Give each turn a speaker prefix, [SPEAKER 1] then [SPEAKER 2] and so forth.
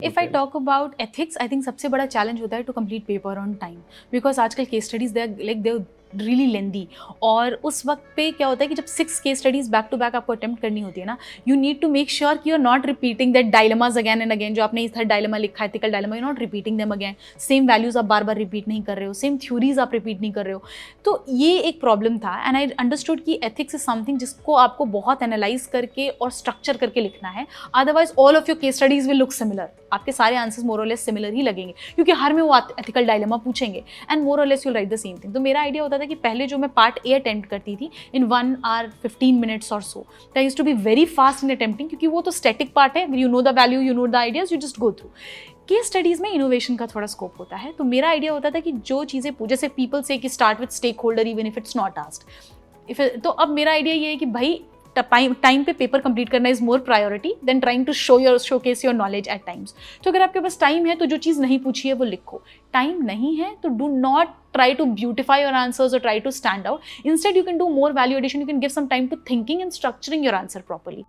[SPEAKER 1] If I talk about ethics, I think सबसे बड़ा challenge होता है to complete paper on time, because आजकल case studies they really lengthy. और उस वक्त पे क्या होता है कि जब 6 case studies back to back आपको अटेम्प्ट करनी होती है ना, you need to make sure कि you are not repeating that dilemmas again and again. जो आपने इधर डायलेमा लिखा है, ethical dilemma, you not repeating them again. Same values आप बार बार रिपीट नहीं कर रहे हो, सेम थ्योरीज आप रिपीट नहीं कर रहे हो। तो ये एक प्रॉब्लम था एंड आई अंडरस्टूड कि एथिक्स इज समथिंग जिसको आपको बहुत एनालाइज करके और स्ट्रक्चर करके लिखना है, otherwise all of your case studies will look similar. आपके सारे आंसर्स मोर और लेस सिमिलर ही लगेंगे, क्योंकि हर में वो एथिकल डायलेमा पूछेंगे एंड मोर और less you right the same thing. तो मेरा आइडिया होता था कि पहले जो मैं पार्ट ए अटेम्प्ट करती थी इन 1 hour 15 minutes और so, I used to be very fast in attempting, क्योंकि वो तो स्टैटिक पार्ट है, you know the value, you know the ideas, you just go through. Case studies में इनोवेशन का थोड़ा स्कोप होता है, तो मेरा आइडिया होता था कि जो चीज़ें जैसे पीपल से कि start with stakeholder even if it's not asked. तो अब मेरा आइडिया ये है कि भाई टाइम पे पेपर कंप्लीट करना is more priority than trying to showcase your knowledge at times. तो अगर आपके पास टाइम है तो जो चीज़ नहीं पूछी है वो लिखो, टाइम नहीं है तो do not try to beautify your answers or try to stand out. Instead, you can do more value addition. You can give some time to thinking and structuring your answer properly.